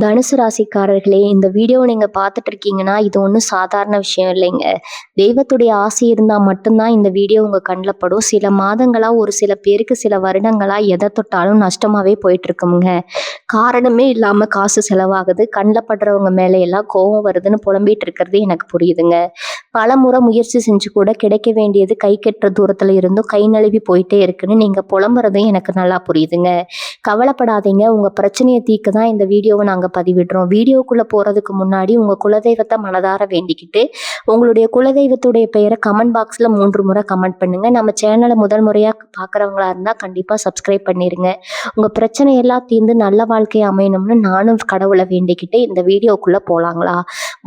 தனுசு ராசிக்காரர்களே, இந்த வீடியோவ நீங்க பார்த்துட்டு இருக்கீங்கன்னா, இது ஒண்ணும் சாதாரண விஷயம் இல்லைங்க. தெய்வத்துடைய ஆசை இருந்தா மட்டும் தான் இந்த வீடியோ உங்க கண்ல படும். சில மாதங்களா, ஒரு சில பேருக்கு சில வருடங்களா எத தொட்டாலும் நஷ்டமாவே போயிட்டுருக்குங்க. காரணமே இல்லாம காசு செலவாகுது. கண்ல படுறவங்க மேல எல்லாம் கோவம் வருதுன்னு புலம்பிட்டு இருக்கிறது எனக்கு புரியுதுங்க. பலமுறை முயற்சி செஞ்சு கூட கிடைக்க வேண்டியது கை கெட்டுற தூரத்துல இருந்தும் கை நழுவி போயிட்டே இருக்குன்னு நீங்க புலம்புறதும் எனக்கு நல்லா புரியுதுங்க. கவலைப்படாதீங்க. உங்க பிரச்சனைய தீர்க்க தான் இந்த வீடியோவ நாங்க பதிவிடுறோம். வீடியோக்குள்ள போறதுக்கு முன்னாடி உங்க குலதெய்வத்த மனதார வேண்டிக்கிட்டு, உங்களுடைய குலதெய்வத்துடைய பெயர கமெண்ட் பாக்ஸ்ல 3 முறை கமெண்ட் பண்ணுங்க. நம்ம சேனல முதல் முறையா பார்க்குறவங்களா இருந்தா கண்டிப்பா சப்ஸ்கிரைப் பண்ணிருங்க. உங்க பிரச்சனை எல்லாம் தீர்ந்து நல்ல வாழ்க்கை அமையணும்னு நானும் கடவுள வேண்டிக்கிட்டு இந்த வீடியோக்குள்ள போலாங்களா?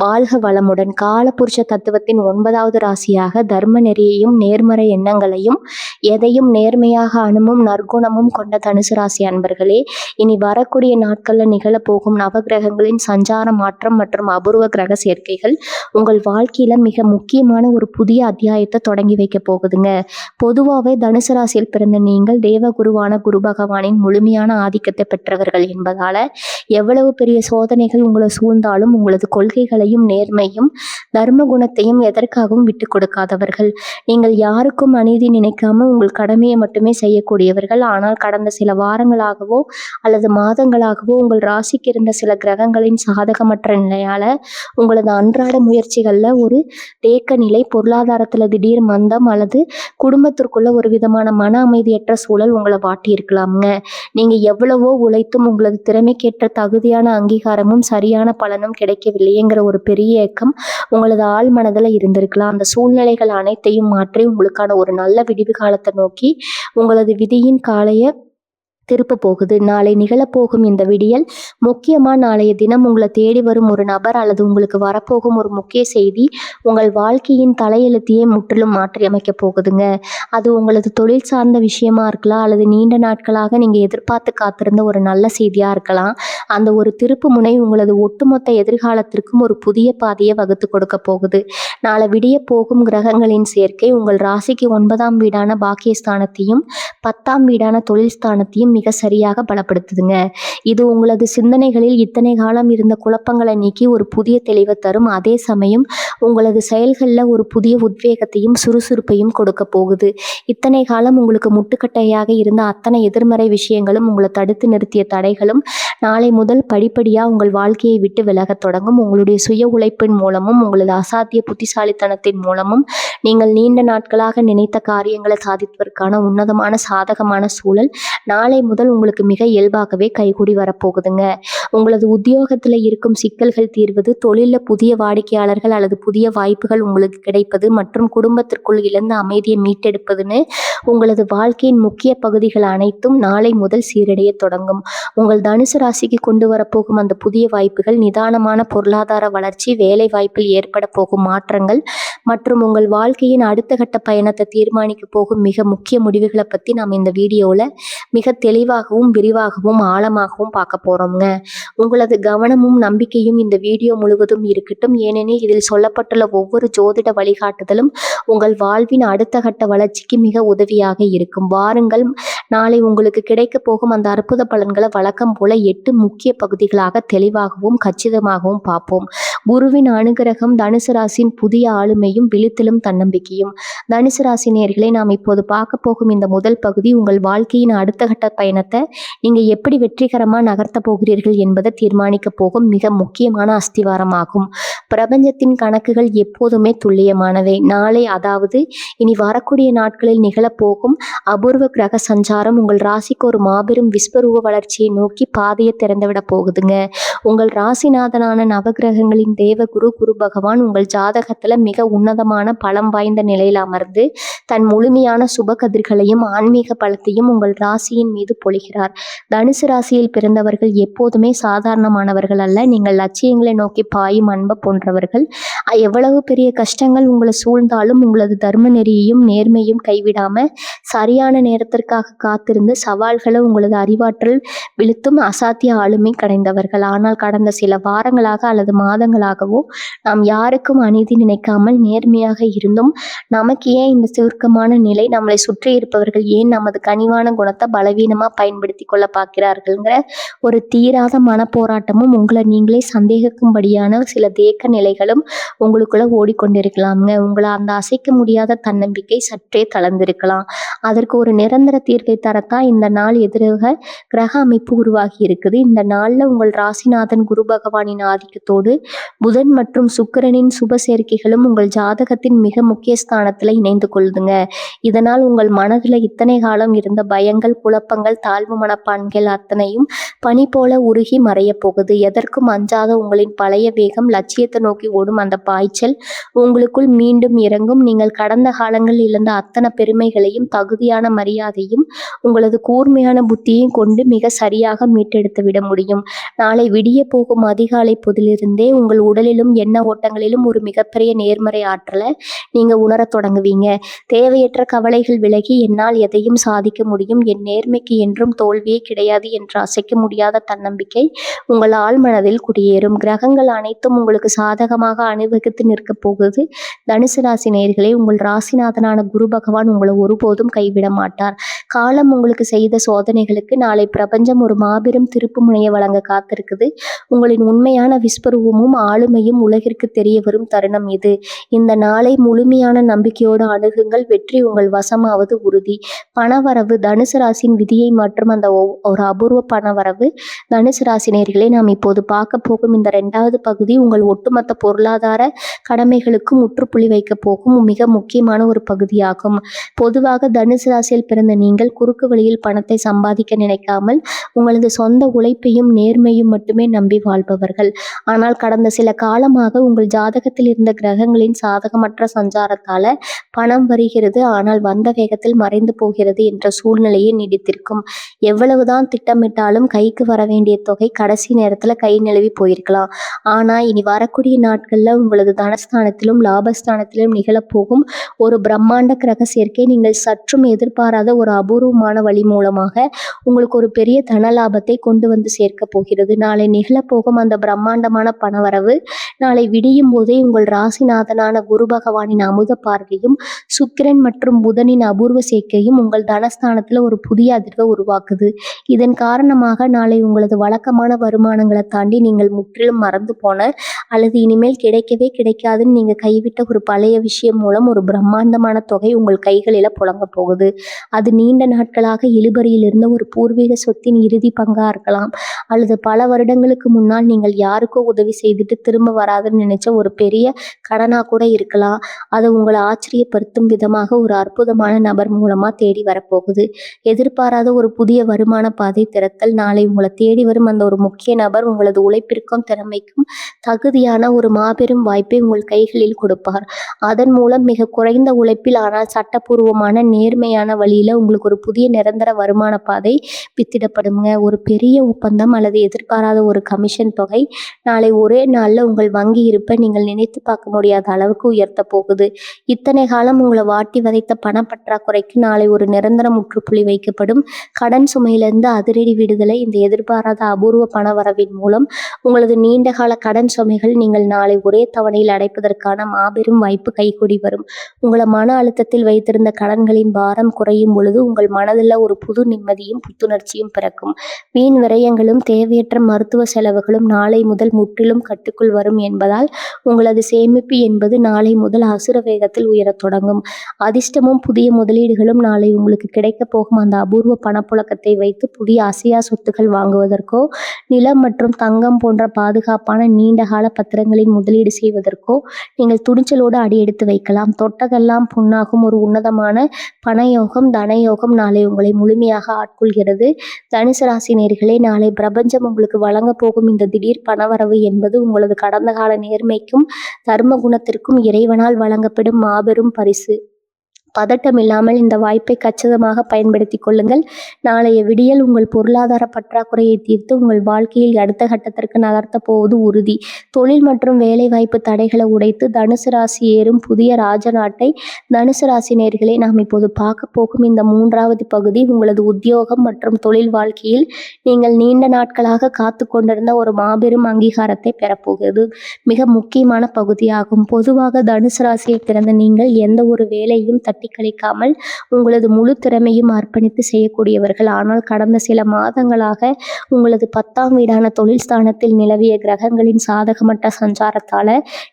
வாழ்க வளமுடன். காலபுருஷ தத்துவத்தின் 9வது ராசியாக தர்ம நெறியையும் நேர்மறை எண்ணங்களையும் எதையும் நேர்மையாக அணுமும் நற்குணமும் கொண்ட தனுசு ராசி அன்பர்களே, இனி வரக்கூடிய நாட்கள்ல நிகழப்போகும் நவகிரகங்களின் சஞ்சார மாற்றம் மற்றும் அபூர்வ கிரக சேர்க்கைகள் உங்கள் வாழ்க்கையில மிக முக்கியமான ஒரு புதிய அத்தியாயத்தை தொடங்கி வைக்க போகுதுங்க. பொதுவாகவே தனுசு ராசியில் பிறந்த நீங்கள் தேவகுருவான குரு பகவானின் முழுமையான ஆதிக்கத்தை பெற்றவர்கள் என்பதால எவ்வளவு பெரிய சோதனைகள் உங்களை சூழ்ந்தாலும் உங்களது கொள்கைகளையும் நேர்மையும் தர்ம குணத்தையும் எதற்காகவும் விட்டு கொடுக்காதவர்கள். நீங்கள் யாருக்கும் அநீதி நினைக்காம உங்கள் கடமையை மட்டுமே செய்யக்கூடியவர்கள். ஆனால் கடந்த சில வாரங்களாகவோ அல்லது மாதங்களாகவோ உங்கள் ராசிக்கு இருந்த சில கிரகங்களின் சாதகமற்ற நிலையால உங்களது அன்றாட முயற்சிகள்ல ஒரு தேக்க நிலை, பொருளாதாரத்துல திடீர் மந்தம் அல்லது குடும்பத்திற்குள்ள ஒரு விதமான மன அமைதியற்ற சூழல் உங்களை வாட்டி இருக்கலாமுங்க. நீங்க எவ்வளவோ உழைத்தும் உங்களது திறமைக்கேற்ற தகுதியான அங்கீகாரமும் சரியான பலனும் கிடைக்கவில்லையேங்கிற ஒரு பெரிய ஏக்கம் உங்களது ஆழ் மனதில் இருந்திருக்கலாம். அந்த சூழ்நிலைகள் அனைத்தையும் மாற்றி உங்களுக்கான ஒரு நல்ல விடிவு காலத்தை நோக்கி உங்களது விதியின் காலைய திருப்ப போகுது. நாளை நிகழப்போகும் இந்த விடியல் முக்கியமா நாளைய தினம் உங்களை தேடி வரும் ஒரு நபர் அல்லது உங்களுக்கு வரப்போகும் ஒரு முக்கிய செய்தி உங்கள் வாழ்க்கையின் தலையெழுத்தையே முற்றிலும் மாற்றி அமைக்க போகுதுங்க. அது உங்களது தொழில் சார்ந்த விஷயமா இருக்கலாம், அல்லது நீண்ட நாட்களாக நீங்க எதிர்பார்த்து காத்திருந்த ஒரு நல்ல செய்தியா இருக்கலாம். அந்த ஒரு திருப்பு முனை உங்களது ஒட்டுமொத்த எதிர்காலத்திற்கும் ஒரு புதிய பாதையை வகுத்து கொடுக்க போகுது. நாளை விடிய போகும் கிரகங்களின் சேர்க்கை உங்கள் ராசிக்கு 9ஆம் வீடான பாக்கியஸ்தானத்தையும் 10ஆம் வீடான தொழில் ஸ்தானத்தையும் மிக சரியாக பலப்படுத்துதுங்க. இது உங்களது சிந்தனைகளில் இத்தனை காலம் இருந்த குழப்பங்களை நீக்கி ஒரு புதிய தெளிவை தரும். அதே சமயம் உங்களது செயல்களில் ஒரு புதிய உத்வேகத்தையும் சுறுசுறுப்பையும் கொடுக்க போகுது. இத்தனை காலம் உங்களுக்கு முட்டுக்கட்டையாக இருந்த அத்தனை எதிர்மறை விஷயங்களும் உங்களை தடுத்து நிறுத்திய தடைகளும் நாளை முதல் படிப்படியாக உங்கள் வாழ்க்கையை விட்டு விலகத் தொடங்கும். உங்களுடைய சுய உழைப்பின் மூலமும் உங்களது அசாத்திய புத்திசாலித்தனத்தின் மூலமும் நீங்கள் நீண்ட நாட்களாக நினைத்த காரியங்களை சாதிப்பதற்கான உன்னதமான சாதகமான சூழல் நாளை முதல் உங்களுக்கு மிக இயல்பாகவே கைகூடி வரப்போகுதுங்க. உங்களது உத்தியோகத்தில் இருக்கும் சிக்கல்கள் தீர்வது, தொழிலில் புதிய வாடிக்கையாளர்கள் அல்லது புதிய வாய்ப்புகள் உங்களுக்கு கிடைப்பது மற்றும் குடும்பத்திற்குள் இழந்த அமைதியை மீட்டெடுப்பதுன்னு உங்களது வாழ்க்கையின் முக்கிய பகுதிகள் அனைத்தும் நாளை முதல் சீரடைய தொடங்கும். உங்கள் தனுசு ராசிக்கு கொண்டு வரப்போகும் அந்த புதிய வாய்ப்புகள் நிதானமான பொருளாதார வளர்ச்சி, வேலை வாய்ப்பில் ஏற்பட போகும் மாற்றங்கள் மற்றும் உங்கள் வாழ்க்கையின் அடுத்த கட்ட பயணத்தை தீர்மானிக்க போகும் மிக முக்கிய முடிவுகளை பற்றி நாம் இந்த வீடியோவில் மிக தெளிவாகவும் விரிவாகவும் ஆழமாகவும் பார்க்க போகிறோங்க. உங்களது கவனமும் நம்பிக்கையும் இந்த வீடியோ முழுவதும் இருக்கட்டும். ஏனெனில் இதில் சொல்லப்பட்டுள்ள ஒவ்வொரு ஜோதிட வழிகாட்டுதலும் உங்கள் வாழ்வின் அடுத்த கட்ட வளர்ச்சிக்கு மிக உதவியாக இருக்கும். வாருங்கள், நாளை உங்களுக்கு கிடைக்க போகும் அந்த அற்புத பலன்களை வழக்கம் போல 8 முக்கிய பகுதிகளாக தெளிவாகவும் கச்சிதமாகவும் பார்ப்போம். குருவின் அனுகிரகம், தனுசு ராசியின் புதிய ஆளுமையும் விழுத்திலும் தன்னம்பிக்கையும். தனுசு ராசி நேயர்களே, நாம் இப்போது பார்க்க போகும் இந்த முதல் பகுதி உங்கள் வாழ்க்கையின் அடுத்த கட்ட பயணத்தை நீங்க எப்படி வெற்றிகரமாக நகர்த்த போகிறீர்கள் என்பதை தீர்மானிக்க போகும் மிக முக்கியமான அஸ்திவாரமாகும். பிரபஞ்சத்தின் கணக்குகள் எப்போதுமே துல்லியமானவை. நாளை, அதாவது இனி வரக்கூடிய நாட்களில் நிகழப்போகும் அபூர்வ கிரக சஞ்சாரம் உங்கள் ராசிக்கு ஒரு மாபெரும் விஸ்வரூப வளர்ச்சியை நோக்கி பாதையை திறந்துவிட போகுதுங்க. உங்கள் ராசிநாதனான நவகிரகங்களின் தேவகுரு குரு பகவான் உங்கள் ஜாதகத்துல மிக உன்னதமான பலம் வாய்ந்த நிலையில் அமர்ந்து தன் முழுமையான சுப கதிர்களையும் ஆன்மீக பலத்தையும் உங்கள் ராசியின் மீது பொழிகிறார். தனுசு ராசியில் பிறந்தவர்கள் எப்போதுமே சாதாரணமானவர்கள் அல்ல. நீங்கள் லட்சியங்களை நோக்கி பாயும் அன்பை போன்றவர்கள். எவ்வளவு பெரிய கஷ்டங்கள் உங்களை சூழ்ந்தாலும் உங்களது தர்ம நெறியையும் நேர்மையும் கைவிடாம சரியான நேரத்திற்காக காத்திருந்து சவால்களை உங்களது அறிவாற்றல் விழுத்தும் அசாத்திய ஆளுமை கடைந்தவர்கள். ஆனால் ஆனால் கடந்த சில வாரங்களாக அல்லது மாதங்களாகவோ நாம் யாருக்கும் அநீதி நினைக்காமல் நேர்மையாக இருந்தும் நமக்கு ஏன் இந்த சுருக்கமான நிலை, நம்மளை சுற்றி இருப்பவர்கள் ஏன் நமது கனிவான குணத்தை பலவீனமா பயன்படுத்தி கொள்ள பார்க்கிறார்கள்ங்கிற ஒரு தீராத மனப்போராட்டமும் உங்களை நீங்களே சந்தேகிக்கும்படியான சில தேக்க நிலைகளும் உங்களுக்குள்ள ஓடிக்கொண்டிருக்கலாம்ங்க. உங்களை அந்த அசைக்க முடியாத தன்னம்பிக்கை சற்றே தளர்ந்திருக்கலாம். அதற்கு ஒரு நிரந்தர தீர்வை தரத்தான் இந்த நாள் எதிராக கிரக அமைப்பு உருவாகி இருக்குது. இந்த நாள்ல உங்கள் ராசிநாதன் குரு பகவானின் ஆதிக்கத்தோடு புதன் மற்றும் சுக்கிரனின் சுப சேர்க்கைகளும் உங்கள் ஜாதகத்தின் மிக முக்கிய ஸ்தானத்துல இணைந்து கொள்ளுதுங்க. இதனால் உங்கள் மனதுல இத்தனை காலம் இருந்த பயங்கள், குழப்பங்கள், தாழ்வு மனப்பான்கள் அத்தனையும் பனி போல உருகி மறைய போகுது. எதற்கும் அஞ்சாத உங்களின் பழைய வேகம், லட்சியத்தை நோக்கி ஓடும் அந்த பாய்ச்சல் உங்களுக்குள் மீண்டும் இறங்கும். நீங்கள் கடந்த காலங்களில் இழந்த அத்தனை பெருமைகளையும் தகுதியான மரியாதையும் உங்களது கூர்மையான புத்தியையும் கொண்டு மிக சரியாக மீட்டெடுத்து விட முடியும். நாளை விடிய போகும் அதிகாலை பொதிலிருந்தே உங்கள் உடலிலும் எண்ண ஓட்டங்களிலும் ஒரு மிகப்பெரிய நேர்மறை ஆற்றலை நீங்க உணரத் தொடங்குவீங்க. தேவையற்ற கவலைகள் விலகி என்னால் எதையும் சாதிக்க முடியும், என் நேர்மைக்கு என்றும் தோல்வியே கிடையாது என்ற அசைக்க முடியாத தன்னம்பிக்கை உங்கள் ஆழ்மனதில் குடியேறும். கிரகங்கள் அனைத்தும் உங்களுக்கு சாதகமாக அனுபவித்து நிற்க போகுது. தனுசு ராசி நேயர்களே, உங்கள் ராசிநாதனான குரு பகவான் உங்களை ஒருபோதும் கைவிட மாட்டார். காலம் உங்களுக்கு செய்த சோதனைகளுக்கு நாளை பிரபஞ்சம் ஒரு மாபெரும் திருப்பு முனையை வழங்க காத்திருக்குது. உங்களின் உண்மையான விஸ்வரூபமும் ஆளுமையும் உலகிற்கு தெரிய வரும் தருணம் இது. இந்த நாளை முழுமையான நம்பிக்கையோடு அணுகுங்கள். வெற்றி உங்கள் வசமாவது உறுதி. பணவரவு தனுசு ராசியின் விதியை மற்றும் அந்த ஒரு அபூர்வ பணவரவு. தனுசு ராசி நேயர்களே, நாம் இப்போது பார்க்க போகும் இந்த 2வது பகுதி உங்கள் ஒட்டுமொத்த பொருளாதார கடமைகளுக்கும் முற்றுப்புள்ளி வைக்க போகும் மிக முக்கியமான ஒரு பகுதியாகும். பொதுவாக தனுசு ராசியில் பிறந்த நீங்கள் குறுக்கு வழியில் பணத்தை சம்பாதிக்க நினைக்காமல் உங்களது சொந்த உழைப்பையும் நேர்மையும் மட்டுமே நம்பி வாழ்பவர்கள். ஆனால் கடந்த சில காலமாக உங்கள் ஜாதகத்தில் இருந்த கிரகங்களின் சாதகமற்ற சஞ்சாரத்தால பணம் வருகிறது, ஆனால் வந்த வேகத்தில் மறைந்து போகிறது என்ற சூழ்நிலையை நீடித்திருக்கும். எவ்வளவுதான் திட்டமிட்டாலும் கைக்கு வர வேண்டிய தொகை கடைசி நேரத்துல கை நழுவி போயிருக்கலாம். ஆனா இனி வரக்கூடிய நாட்கள்ல உங்களது தனஸ்தானத்திலும் லாபஸ்தானத்திலும் நிகழப்போகும் ஒரு பிரம்மாண்ட கிரக சேர்க்கை நீங்கள் சற்றும் எதிர்பாராத ஒரு அபூர்வமான வழி மூலமாக உங்களுக்கு ஒரு பெரிய தன லாபத்தை கொண்டு வந்து சேர்க்க போகிறது. நாளை நிகழப்போகும் அந்த பிரம்மாண்டமான பணவரவு நாளை விடியும் போதே உங்கள் ராசிநாதனான குரு பகவானின் அமுத பார்வையும் சுக்கிரன் மற்றும் புதனின் அபூர்வ சேர்க்கையும் உங்கள் தனஸ்தானத்துல ஒரு புதிய அதிர்வை உருவாக்குது. இதன் காரணமாக நாளை உங்களது வழக்கமான வருமானங்களை தாண்டி நீங்கள் முற்றிலும் மறந்து போன அல்லது இனிமேல் கிடைக்கவே கிடைக்காதுன்னு நீங்க கைவிட்ட ஒரு பழைய விஷயம் மூலம் ஒரு பிரம்மாண்டமான தொகை உங்கள் கைகளில புழங்க போகுது. அது நீண்ட நாட்களாக இழுபறியில் இருந்த ஒரு பூர்வீக சொத்தின் இறுதி பங்கா இருக்கலாம், அல்லது பல வருடங்களுக்கு முன்னால் நீங்கள் யாருக்கோ உதவி செய்துட்டு திரும்ப வராதுன்னு நினைச்ச ஒரு பெரிய கடனா கூட இருக்கலாம். அதை உங்களை ஆச்சரியப்படுத்தும் விதமாக ஒரு அற்புதமான நபர் மூலமா தேடி வரப்போகுது. எதிர்பாராத ஒரு புதிய வருமான பாதை திறத்தல். நாளை உங்களை தேடி வரும் அந்த ஒரு முக்கிய நபர் உங்களது உழைப்பிற்கும் திறமைக்கும் தகுதியான ஒரு மாபெரும் வாய்ப்பை உங்கள் கைகளில் கொடுப்பார். அதன் மூலம் மிக குறைந்த உழைப்பில் ஆனால் சட்டப்பூர்வமான நேர்மையான வழியில உங்களுக்கு ஒரு புதிய நிரந்தர வருமான பாதை வித்திடப்படுங்க. ஒரு பெரிய ஒப்பந்தம் அல்லது எதிர்பாராத ஒரு கமிஷன் தொகை நாளை ஒரே நாள்ல உங்கள் வங்கி இருப்பை நீங்கள் நினைத்து பார்க்க முடியாத அளவுக்கு உயர்த்த போகுது. இத்தனை காலம் உங்களை வாட்டி வதைத்த பணப்பற்றாக்குறைக்கு நாளை ஒரு நிரந்தர முற்றுப்புள்ளி வைக்கப்படும். கடன் சுமையிலிருந்து அதிரடி விடுதலை. இந்த எதிர்பாராத அபூர்வ பண வரவின் மூலம் உங்களது நீண்டகால கடன் சுமைகள் நீங்கள் நாளை ஒரே தவணையில் அடைப்பதற்கான மாபெரும் வாய்ப்பு கைகூடி வரும். உங்களை மன அழுத்தத்தில் வைத்திருந்த கடன்களின் பாரம் குறையும் பொழுது உங்கள் மனதில் ஒரு புது நிம்மதியும் புத்துணர்ச்சியும் பிறக்கும். வீண் விரயங்களும் தேவையற்ற மருத்துவ செலவுகளும் நாளை முதல் முற்றிலும் கட்டுக்குள் வரும் என்பதால் உங்களது சேமிப்பு என்பது நாளை முதல் அசுர வேகத்தில் உயரத் தொடங்கும். அதிர்ஷ்டமும் புதிய முதலீடுகளும் நாளை உங்களுக்கு கிடைக்க போகும் அந்த அபூர்வ பணப்புழக்கத்தை வைத்து புதிய அசையா சொத்துக்கள் வாங்குவதற்கோ நிலம் மற்றும் தங்கம் போன்ற பாதுகாப்பான நீண்டகால பத்திரங்களில் முதலீடு செய்வதற்கோ நீங்கள் துணிச்சலோடு அடியெடுத்து வைக்கலாம். தொட்டதெல்லாம் பொன்னாகும் ஒரு உன்னதமான பணயோகம், தனயோகம் நாளை உங்களை முழுமையாக ஆட்கொள்கிறது. தனுசு ராசி நேயர்களே, நாளை பிரபஞ்சம் உங்களுக்கு வழங்க போகும் இந்த திடீர் பணவரவு என்பது உங்களது கடந்த கால நேர்மைக்கும் தர்ம குணத்திற்கும் இறைவனால் வழங்கப்படும் மாபெரும் பரிசு. பதட்டம் இல்லாமல் இந்த வாய்ப்பை கச்சிதமாக பயன்படுத்தி கொள்ளுங்கள். நாளைய விடியல் உங்கள் பொருளாதார பற்றாக்குறையை தீர்த்து உங்கள் வாழ்க்கையில் அடுத்த கட்டத்திற்கு நகர்த்தப் போவது உறுதி. தொழில் மற்றும் வேலைவாய்ப்பு தடைகளை உடைத்து தனுசு ராசி ஏறும் புதிய ராஜநாட்டை தனுசு ராசி நேயர்களே நாம் இப்போது பார்க்க போகும் இந்த 3வது பகுதி உங்களது உத்தியோகம் மற்றும் தொழில் வாழ்க்கையில் நீங்கள் நீண்ட நாட்களாக காத்து கொண்டிருந்த ஒரு மாபெரும் அங்கீகாரத்தை பெறப்போகிறது. மிக முக்கியமான பகுதியாகும். பொதுவாக தனுசு ராசியில் பிறந்த நீங்கள் எந்த ஒரு வேலையும் தட்டி கழிக்காமல் உங்களது முழு திறமையும் அர்ப்பணித்து செய்யக்கூடியவர்கள். ஆனால் கடந்த சில மாதங்களாக உங்களது 10ஆம் வீடான தொழில் ஸ்தானத்தில் நிலவிய கிரகங்களின் சாதகமற்ற சஞ்சாரத்தால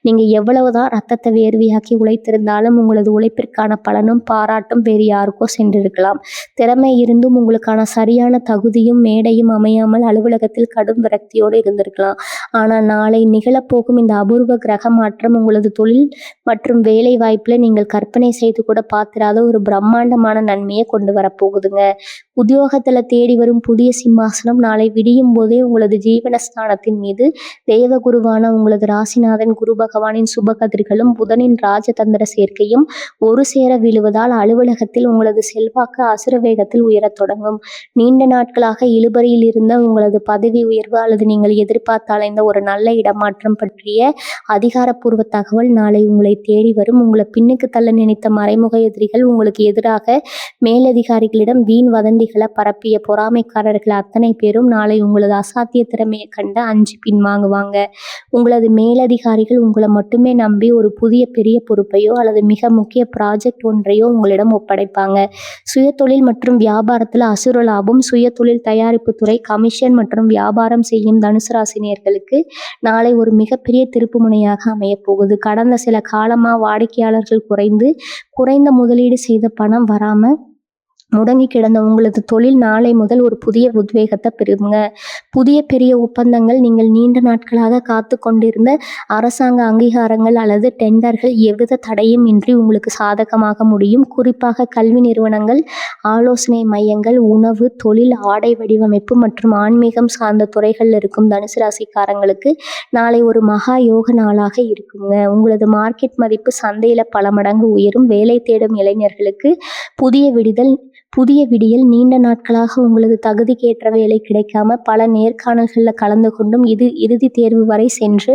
நீங்க எவ்வளவுதான் ரத்தத்தை வேர்வையாக்கி உழைத்திருந்தாலும் உங்களது உழைப்பிற்கான பலனும் பாராட்டும் வேறு யாருக்கோ சென்றிருக்கலாம். திறமை இருந்தும் உங்களுக்கான சரியான தகுதியும் மேடையும் அமையாமல் அலுவலகத்தில் கடும் விரக்தியோடு இருந்திருக்கலாம். ஆனால் நாளை நிகழப்போகும் இந்த அபூர்வ கிரக மாற்றம் உங்களது தொழில் மற்றும் வேலை வாய்ப்புல நீங்கள் கற்பனை செய்து கூட பார்த்திராத ஒரு பிரம்மாண்டமான நன்மையை கொண்டு வரப்போகுதுங்க. உத்தியோகத்துல தேடி வரும் புதிய சிம்மாசனம் நாளை விடியும் போதே உங்களது ஜீவனஸ்தானத்தின் மீது தேவகுருவான உங்களது ராசிநாதன் குரு பகவானின் சுப கதிர்களும் புதனின் ராஜதந்திர சேர்க்கையும் ஒரு சேர விழுவதால் அலுவலகத்தில் உங்களது செல்வாக்கு அசுர வேகத்தில் உயரத் தொடங்கும். நீண்ட நாட்களாக இழுபறியில் இருந்த உங்களது பதவி உயர்வு அல்லது நீங்கள் எதிர்பார்த்து அலைந்த ஒரு நல்ல இடமாற்றம் பற்றிய அதிகாரப்பூர்வ தகவல் நாளை உங்களை தேடி வரும். உங்களை பின்னுக்கு தள்ள நினைத்த மறைமுக எதிரிகள் உங்களுக்கு எதிராக மேலதிகாரிகளிடம் வீண் வதந்திகளை பரப்பிய பொறாமைக்காரர்கள் அத்தனை பேரும் நாளை உங்களது அசாத்திய திறமையை கண்டு அஞ்சி பின்வாங்குவாங்க. உங்களது மேலதிகாரிகள் உங்களை மட்டுமே நம்பி ஒரு புதிய பெரிய பொறுப்பையோ அல்லது மிக முக்கிய ப்ராஜெக்ட் ஒன்றையோ உங்களிடம் ஒப்படைப்பாங்க. சுயதொழில் மற்றும் வியாபாரத்தில் அசுர லாபம். சுயதொழில் தயாரிப்பு துறை, கமிஷன் மற்றும் வியாபாரம் செய்யும் தனுசு ராசினியர்களுக்கு நாளை ஒரு மிகப்பெரிய திருப்பு முனையாக அமையப் போகுது. கடந்த சில காலமா வாடிக்கையாளர்கள் குறைந்த முதலீடு செய்த பணம் வராம முடங்கி கிடந்த உங்களது தொழில் நாளை முதல் ஒரு புதிய உத்வேகத்தை பெறுங்க. புதிய பெரிய ஒப்பந்தங்கள், நீங்கள் நீண்ட நாட்களாக காத்து கொண்டிருந்த அரசாங்க அங்கீகாரங்கள் அல்லது டெண்டர்கள் எவ்வித தடையும் இன்றி உங்களுக்கு சாதகமாக முடியும். குறிப்பாக கல்வி நிறுவனங்கள், ஆலோசனை மையங்கள், உணவு, தொழில், ஆடை வடிவமைப்பு மற்றும் ஆன்மீகம் சார்ந்த துறைகளில் இருக்கும் தனுசு ராசிக்காரங்களுக்கு நாளை ஒரு மகா யோக நாளாக இருக்குங்க. உங்களது மார்க்கெட் மதிப்பு சந்தையில பல மடங்கு உயரும். வேலை தேடும் இளைஞர்களுக்கு புதிய விடியல். நீண்ட நாட்களாக உங்களது தகுதிக்கேற்ற வேலை கிடைக்காம பல நேர்காணல்களில் கலந்து கொண்டும் இறுதி தேர்வு வரை சென்று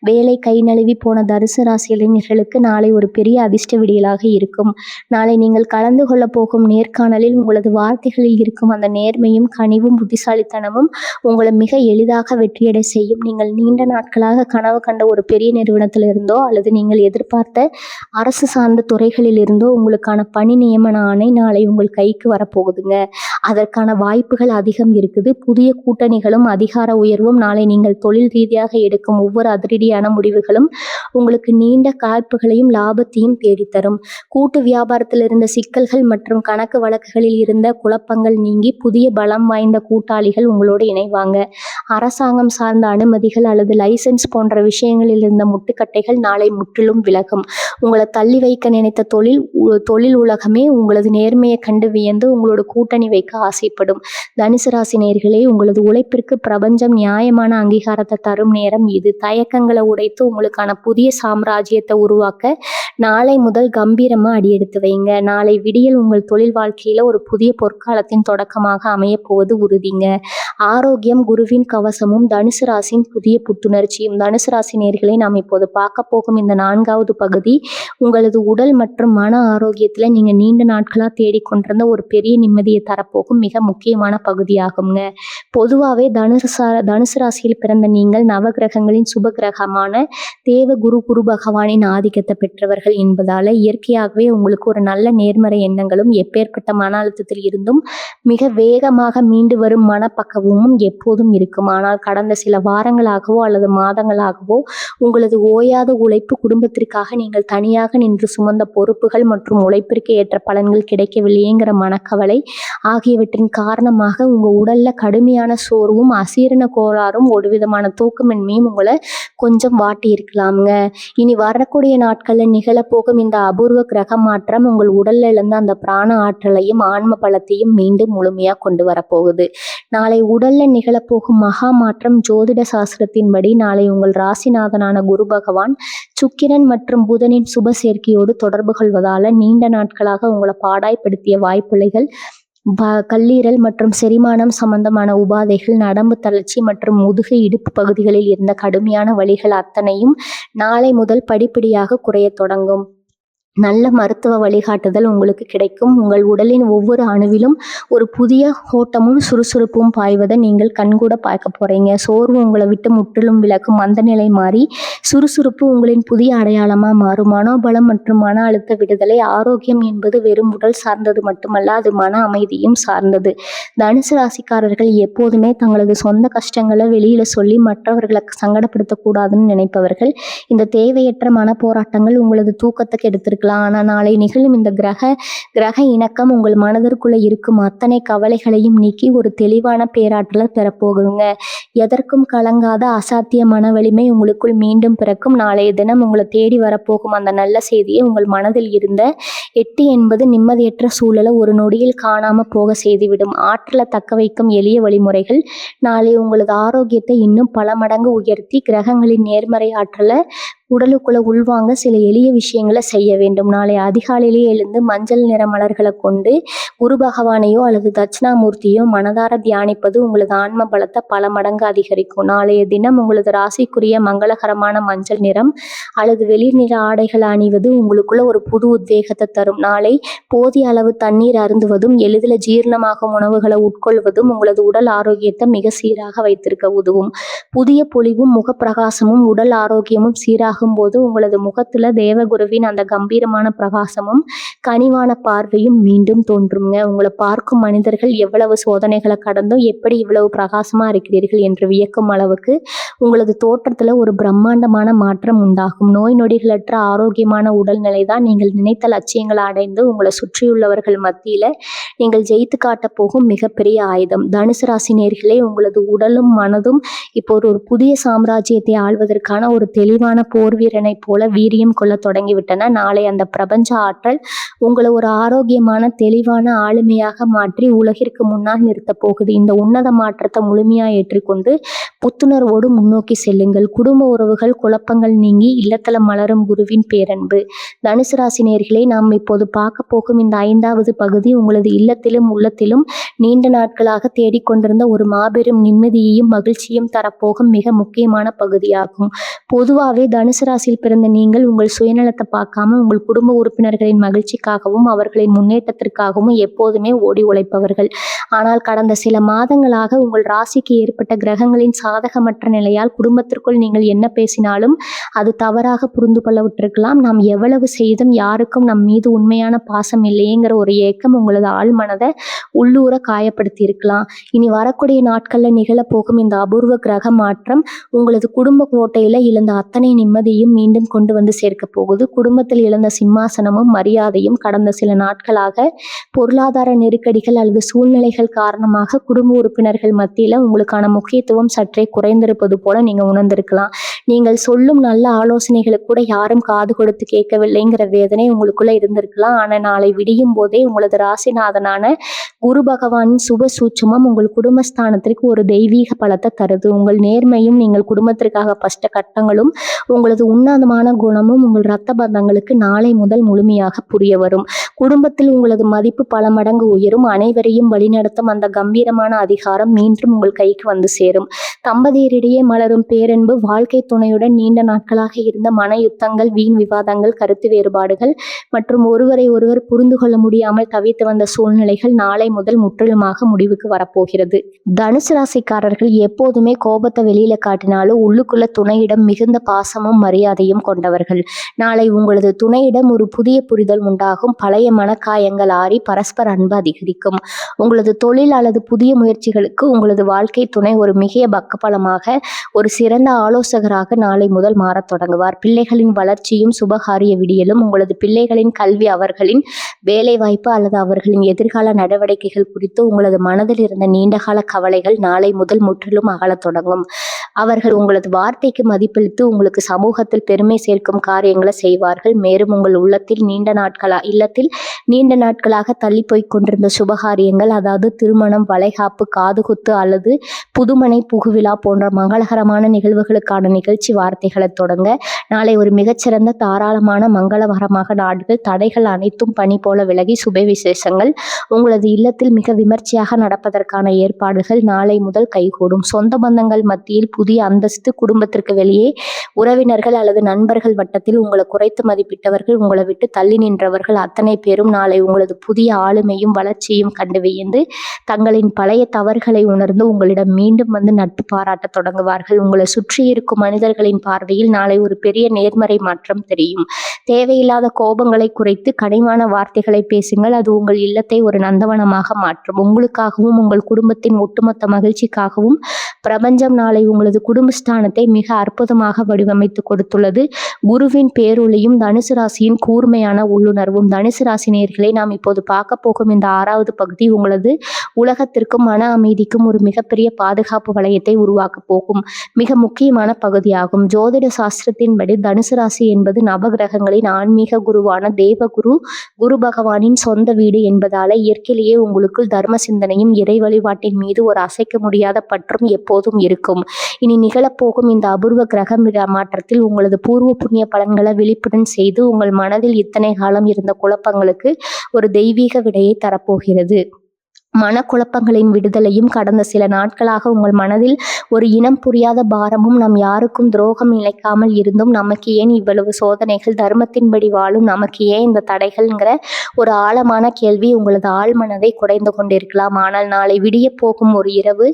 வேலை கை நழுவி போன தனுசு ராசி இளைஞர்களுக்கு நாளை ஒரு பெரிய அதிர்ஷ்ட விடியலாக இருக்கும். நாளை நீங்கள் கலந்து கொள்ள போகும் நேர்காணலில் உங்களது வார்த்தைகளில் இருக்கும் அந்த நேர்மையும் கனிவும் புத்திசாலித்தனமும் உங்களை மிக எளிதாக வெற்றியடை செய்யும். நீங்கள் நீண்ட நாட்களாக கனவு கண்ட ஒரு பெரிய நிறுவனத்தில் இருந்தோ அல்லது நீங்கள் எதிர்பார்த்த அரசு சார்ந்த துறைகளில் இருந்தோ உங்களுக்கான பணி நியமன ஆணை நாளை உங்கள் கைக்கு வரப்போகுதுங்க. அதற்கான வாய்ப்புகள் அதிகம் இருக்குது. புதிய கூட்டணிகளும் அதிகார உயர்வும் நாளை நீங்கள் தொழில் ரீதியாக எடுக்கும் ஒவ்வொரு அதிரடியான முடிவுகளும் உங்களுக்கு நீண்ட காய்ப்புகளையும் லாபத்தையும் தேடித்தரும். கூட்டு வியாபாரத்தில் இருந்த சிக்கல்கள் மற்றும் கணக்கு வழக்குகளில் இருந்த குழப்பங்கள் நீங்கி புதிய பலம் வாய்ந்த கூட்டாளிகள் உங்களோடு இணைவாங்க. அரசாங்கம் சார்ந்த அனுமதிகள் அல்லது லைசன்ஸ் போன்ற விஷயங்களில் இருந்த முட்டுக்கட்டைகள் நாளை முற்றிலும் விலகும். உங்களை தள்ளி வைக்க நினைத்த தொழில் உலகமே உங்களது நேர்மையை கண்டு வியந்து உங்களோட கூட்டணி வைக்க ஆசைப்படும். தனுசு ராசி நேயர்களே, உங்களது உழைப்பிற்கு பிரபஞ்சம் நியாயமான அங்கீகாரத்தை தரும் நேரம் இது. தயக்கங்களை உடைத்து உங்களுக்கான புதிய சாம்ராஜ்யத்தை உருவாக்க நாளை முதல் கம்பீரமா அடியெடுத்து வைங்க. நாளை விடியல் உங்கள் தொழில் வாழ்க்கையில ஒரு புதிய பொற்காலத்தின் தொடக்கமாக அமைய போவது உறுதிங்க. ஆரோக்கியம். குருவின் கவசமும் தனுசு ராசியின் புதிய புத்துணர்ச்சியும். தனுசு ராசி நேயர்களை நாம் இப்போது பார்க்க போகும் இந்த 4வது பகுதி உங்களது உடல் மற்றும் மன ஆரோக்கியத்துல நீங்க நீண்ட நாட்களா தேடிக்கொண்டிருந்த ஒரு பெரிய நிம்மதியை தரப்போகும் மிக முக்கியமான பகுதியாகுங்க. பொதுவாகவே தனுசு ராசியில் பிறந்த நீங்கள் நவகிரகங்களின் சுப கிரகமான தேவ குரு பகவானின் ஆதிக்கத்தை பெற்றவர்கள் என்பதால இயற்கையாகவே உங்களுக்கு ஒரு நல்ல நேர்மறை எண்ணங்களும் எப்பேற்பட்ட மன அழுத்தத்தில் இருந்தும் மிக வேகமாக மீண்டு வரும் மனப்பக்குவமும் எப்போதும் இருக்கும். ஆனால் கடந்த சில வாரங்களாகவோ அல்லது மாதங்களாகவோ உங்களது ஓயாத உழைப்பு, குடும்பத்திற்காக நீங்கள் தனியாக நின்று சுமந்த பொறுப்புகள் மற்றும் உழைப்பிற்கு ஏற்ற பலன்கள் கிடைக்கவில்லையேங்கிற மனக்கவலை ஆகிய ஆகியவற்றின் காரணமாக உங்கள் உடலில் கடுமையான சோர்வும் அசீரண கோளாறும் ஒரு விதமான தூக்கமின்மையும் உங்களை கொஞ்சம் வாட்டி இருக்கலாமுங்க. இனி வரக்கூடிய நாட்களில் நிகழப்போகும் இந்த அபூர்வ கிரக மாற்றம் உங்கள் உடல்ல இருந்து அந்த பிராண ஆற்றலையும் ஆன்ம பலத்தையும் மீண்டும் முழுமையாக கொண்டு வரப்போகுது. நாளை உடல்ல நிகழப்போகும் மகா மாற்றம் ஜோதிட சாஸ்திரத்தின்படி நாளை உங்கள் ராசிநாதனான குரு பகவான் சுக்கிரன் மற்றும் புதனின் சுப சேர்க்கையோடு தொடர்பு கொள்வதால நீண்ட நாட்களாக உங்களை பாடாய்படுத்திய வாய்ப்புலைகள் கல்லீரல் மற்றும் செரிமானம் சம்பந்தமான உபாதைகள், நரம்பு தளர்ச்சி மற்றும் முதுகு இடுப்பு பகுதிகளில் இருந்த கடுமையான வலிகள் அத்தனையும் நாளை முதல் படிப்படியாக குறையத் தொடங்கும். நல்ல மருத்துவ வழிகாட்டுதல் உங்களுக்கு கிடைக்கும். உங்கள் உடலின் ஒவ்வொரு அணுவிலும் ஒரு புதிய ஓட்டமும் சுறுசுறுப்பும் பாய்வதை நீங்கள் கண்கூட பார்க்க போறீங்க. சோர்வு உங்களை விட்டு முற்றிலும் விலகும். மந்த நிலை மாறி சுறுசுறுப்பு உங்களின் புதிய அடையாளமாக மாறும். மனோபலம் மற்றும் மன அழுத்த விடுதலை. ஆரோக்கியம் என்பது வெறும் உடல் சார்ந்தது மட்டுமல்ல, அது மன அமைதியும் சார்ந்தது. தனுசு ராசிக்காரர்கள் எப்போதுமே தங்களது சொந்த கஷ்டங்களை வெளியில சொல்லி மற்றவர்களை சங்கடப்படுத்தக்கூடாதுன்னு நினைப்பவர்கள். இந்த தேவையற்ற மன போராட்டங்கள் உங்களது தூக்கத்தை கெடுத்திருக்கலாம். ஆனால் நாளை நிகழும் இந்த கிரக இணக்கம் உங்கள் மனதிற்குள்ள இருக்கும் அத்தனை கவலைகளையும் நீக்கி ஒரு தெளிவான பேராற்றலை பெறப்போகுங்க. எதற்கும் கலங்காத அசாத்திய மன வலிமை உங்களுக்குள் மீண்டும் பிறக்கும். நாளைய தினம் உங்களை தேடி வரப்போகும் அந்த நல்ல செய்தியை உங்கள் மனதில் இருந்த 8 என்பது நிம்மதியற்ற சூழலை ஒரு நொடியில் காணாம போக செய்துவிடும். ஆற்றலை தக்க வைக்கும் எளிய வழிமுறைகள் நாளை உங்களது ஆரோக்கியத்தை இன்னும் பல மடங்கு உயர்த்தி கிரகங்களின் நேர்மறை ஆற்றலை உடலுக்குள்ள உள்வாங்க சில எளிய விஷயங்களை செய்ய வேண்டும். நாளை அதிகாலையிலே எழுந்து மஞ்சள் நிற மலர்களை கொண்டு குரு பகவானையோ அல்லது தட்சிணாமூர்த்தியோ மனதார தியானிப்பது உங்களது ஆன்ம பலத்தை பல மடங்கு அதிகரிக்கும். நாளைய தினம் உங்களது ராசிக்குரிய மங்களகரமான மஞ்சள் நிறம் அல்லது வெளிர் நிற ஆடைகள் அணிவது உங்களுக்குள்ள ஒரு புது உத்வேகத்தை தரும். நாளை போதிய அளவு தண்ணீர் அருந்துவதும் எளிதில் ஜீரணமாகும் உணவுகளை உட்கொள்வதும் உங்களது உடல் ஆரோக்கியத்தை மிக சீராக வைத்திருக்க உதவும். புதிய பொலிவும் முகப்பிரகாசமும் உடல் ஆரோக்கியமும் சீராக போது உங்களது முகத்துல தேவகுருவின் அந்த கம்பீரமான பிரகாசமும் கனிவான பார்வையும் மீண்டும் தோன்றுங்க. உங்களை பார்க்கும் மனிதர்கள் எவ்வளவு சோதனைகளை கடந்தும் எப்படி இவ்வளவு பிரகாசமா இருக்கிறீர்கள் என்று வியக்கும் அளவுக்கு உங்களது தோற்றத்துல ஒரு பிரம்மாண்டமான மாற்றம் உண்டாகும். நோய் நொடிகளற்ற ஆரோக்கியமான உடல்நிலை தான் நீங்கள் நினைத்த லட்சியங்களை அடைந்து உங்களை சுற்றியுள்ளவர்கள் மத்தியில நீங்கள் ஜெயித்து காட்ட போகும் மிகப்பெரிய ஆயுதம். தனுசு ராசி நேயர்களே, உங்களது உடலும் மனதும் இப்போ ஒரு புதிய சாம்ராஜ்யத்தை ஆள்வதற்கான ஒரு தெளிவான போர்வீரனை போல வீரியம் கொள்ள தொடங்கிவிட்டன. நாளை அந்த பிரபஞ்ச ஆற்றல் உங்களை ஒரு ஆரோக்கியமான தெளிவான ஆளுமையாக மாற்றி உலகிற்கு முன்னால் நிறுத்த போகுது. இந்த உன்னத மாற்றத்தை முழுமையாக ஏற்றுக்கொண்டு புத்துணர்வோடு முன்னோக்கி செல்லுங்கள். குடும்ப உறவுகள் குழப்பங்கள் நீங்கி இல்லத்தல மலரும் குருவின் பேரன்பு. தனுசு ராசி நேயர்களே, நாம் இப்போது பார்க்க போகும் இந்த 5வது பகுதி உங்களது இல்லத்திலும் உள்ளத்திலும் நீண்ட நாட்களாக தேடிக்கொண்டிருந்த ஒரு மாபெரும் நிம்மதியையும் மகிழ்ச்சியும் தரப்போகும் மிக முக்கியமான பகுதியாகும். பொதுவாகவே தனுசு ராசியில் பிறந்த நீங்கள் உங்கள் சுயநலத்தை பார்க்காம உங்கள் குடும்ப உறுப்பினர்களின் மகிழ்ச்சிக்காகவும் அவர்களின் முன்னேற்றத்திற்காகவும் எப்போதுமே ஓடி உழைப்பவர்கள். ஆனால் கடந்த சில மாதங்களாக உங்கள் ராசிக்கு ஏற்பட்ட கிரகங்களின் சாதகமற்ற நிலையால் குடும்பத்திற்குள் நீங்கள் என்ன பேசினாலும் அது தவறாக புரிந்து கொள்ளப்பட்டிருக்கலாம். நாம் எவ்வளவு செய்தும் யாருக்கும் நம் மீது உண்மையான பாசம் இல்லையேங்கிற ஒரு ஏக்கம் உங்களது ஆழ்மனதை உள்ளூர காயப்படுத்தி இருக்கலாம். இனி வரக்கூடிய நாட்களில் நிகழப்போகும் இந்த அபூர்வ கிரக மாற்றம் உங்களது குடும்ப கோட்டையில இழந்த அத்தனை நிம்மதியும் மீண்டும் கொண்டு வந்து சேர்க்க போகுது. குடும்பத்தில் இழந்த சிம்மாசனமும் மரியாதையும் கடந்த சில நாட்களாக பொருளாதார நெருக்கடிகள் அல்லது சூழ்நிலைகள் காரணமாக குடும்ப உறுப்பினர்கள் மத்தியில உங்களுக்கான முக்கியத்துவம் சற்றே குறைந்திருப்பது போல நீங்க உணர்ந்திருக்கலாம். நீங்கள் சொல்லும் நல்ல ஆலோசனைகளுக்கு கூட யாரும் காது கொடுத்து கேட்கவில்லைங்கிற வேதனை உங்களுக்குள்ள இருந்திருக்கலாம். ஆனால் நாளை விடியும் போதே உங்களது ராசிநாதனான குரு பகவானின் சுப சூட்சமம் உங்கள் குடும்பஸ்தானத்திற்கு ஒரு தெய்வீக பலத்தை தருது. உங்கள் நேர்மையும் நீங்கள் குடும்பத்திற்காக பட்ட கட்டங்களும் உங்களது உன்னதமான குணமும் உங்கள் இரத்த பந்தங்களுக்கு நாளை முதல் முழுமையாக புரிய வரும். குடும்பத்தில் உங்களது மதிப்பு பல மடங்கு உயரும். அனைவரையும் வழிநடத்தும் அந்த கம்பீரமான அதிகாரம் மீண்டும் உங்கள் கைக்கு வந்து சேரும். தம்பதியரிடையே மலரும் பேரன்பு, வாழ்க்கை துணையுடன் நீண்ட நாட்களாக இருந்த மன யுத்தங்கள், வீண் விவாதங்கள், கருத்து வேறுபாடுகள் மற்றும் ஒருவரை ஒருவர் புரிந்து கொள்ள முடியாமல் தவித்து வந்த சூழ்நிலைகள் நாளை முதல் முற்றிலுமாக முடிவுக்கு வரப்போகிறது. தனுசு ராசிக்காரர்கள் எப்போதுமே கோபத்தை வெளியில காட்டினாலும் உள்ளுக்குள்ள துணையிடம் மிகுந்த பாசமும் மரியாதையும் கொண்டவர்கள். நாளை உங்களது துணையிடம் ஒரு புதிய புரிதல் உண்டாகும். பழைய மனக்காயங்கள் ஆறி பரஸ்பர அன்பு அதிகரிக்கும். உங்களது தொழில் அல்லது புதிய முயற்சிகளுக்கு உங்களது வாழ்க்கை துணை ஒரு மிக பக்கபலமாக ஒரு சிறந்த ஆலோசகராக நல்லவராக நாளை முதல் மாறத் தொடங்குவார். பிள்ளைகளின் வளர்ச்சியும் சுபகாரிய விடியலும், உங்களது பிள்ளைகளின் கல்வி, அவர்களின் வேலைவாய்ப்பு அல்லது அவர்களின் எதிர்கால நடவடிக்கைகள் குறித்து உங்களது மனதில் இருந்த நீண்டகால கவலைகள் நாளை முதல் முற்றிலும் அகலத் தொடங்கும். அவர்கள் உங்களது வார்த்தைக்கு மதிப்பளித்து உங்களுக்கு சமூகத்தில் பெருமை சேர்க்கும் காரியங்களை செய்வார்கள். மேலும் உங்கள் இல்லத்தில் நீண்ட நாட்களாக தள்ளி போய் கொண்டிருந்த சுபகாரியங்கள், அதாவது திருமணம், வளைகாப்பு, காதுகுத்து அல்லது புதுமனை புகுவிழா போன்ற மங்களகரமான நிகழ்வுகளுக்கான நிகழ்ச்சி வார்த்தைகளை தொடங்க நாளை ஒரு மிகச்சிறந்த தாராளமான மங்களகரமாக நாட்கள். தடைகள் அனைத்தும் பனி போல விலகி சுப விசேஷங்கள் உங்களது இல்லத்தில் மிக விமர்சையாக நடப்பதற்கான ஏற்பாடுகள் நாளை முதல் கைகூடும். சொந்த பந்தங்கள் மத்தியில் புதிய அந்தஸ்து, குடும்பத்திற்கு வெளியே உறவினர்கள் அல்லது நண்பர்கள் வட்டத்தில் உங்களை குறைத்து மதிப்பிட்டவர்கள், உங்களை விட்டு தள்ளி நின்றவர்கள் அத்தனை பேரும் நாளை உங்களது புதிய ஆளுமையும் வளர்ச்சியும் கண்டு வியந்து தங்களின் பழைய தவறுகளை உணர்ந்து உங்களிடம் மீண்டும் வந்து நட்பு பாராட்ட தொடங்குவார்கள். உங்களை சுற்றி இருக்கும் மனிதர்களின் பார்வையில் நாளை ஒரு பெரிய நேர்மறை மாற்றம் தெரியும். தேவையில்லாத கோபங்களை குறைத்து கனிவான வார்த்தைகளை பேசுங்கள். அது உங்கள் இல்லத்தை ஒரு நந்தவனமாக மாற்றும். உங்களுக்காகவும் உங்கள் குடும்பத்தின் ஒட்டுமொத்த மகிழ்ச்சிக்காகவும் பிரபஞ்சம் நாளை உங்களது குடும்பஸ்தானத்தை மிக அற்புதமாக வடிவமைத்து கொடுத்துள்ளது. குருவின் பேரொளியும் தனுசு ராசியின் கூர்மையான உள்ளுணர்வும். தனுசு ராசி நேயர்களே, நாம் இப்போது பார்க்க போகும் இந்த 6வது பகுதி உங்களது உலகத்திற்கும் மன அமைதிக்கும் ஒரு மிகப்பெரிய பாதுகாப்பு வளையத்தை உருவாக்க போகும் மிக முக்கியமான பகுதியாகும். ஜோதிட சாஸ்திரத்தின்படி தனுசு ராசி என்பது நவகிரகங்களின் ஆன்மீக குருவான தேவகுரு குரு பகவானின் சொந்த வீடு என்பதால இயற்கையிலேயே உங்களுக்குள் தர்ம சிந்தனையும் இறை வழிபாட்டின் மீது ஒரு அசைக்க முடியாத பற்றும் எப்போதும் இருக்கும். இனி நிகழப்போகும் இந்த அபூர்வ கிரக மாற்றத்தில் உங்களது பூர்வ புண்ணிய பலன்களை விழிப்புடன் செய்து உங்கள் மனதில் இத்தனை காலம் இருந்த குழப்பங்களுக்கு ஒரு தெய்வீக விடையை தரப்போகிறது. மனக்குழப்பங்களின் விடுதலையும். கடந்த சில நாட்களாக உங்கள் மனதில் ஒரு இனம் புரியாத பாரமும், நம் யாருக்கும் துரோகம் இழைக்காமல் இருந்தும் நமக்கு ஏன் இவ்வளவு சோதனைகள், தர்மத்தின்படி வாழும் நமக்கு ஏன் இந்த தடைகள்ங்கிற ஒரு ஆழமான கேள்வி உங்களது ஆழ்மனதை குடைந்து கொண்டிருக்கலாம். ஆனால் நாளை விடிய போகும் ஒரு இரவு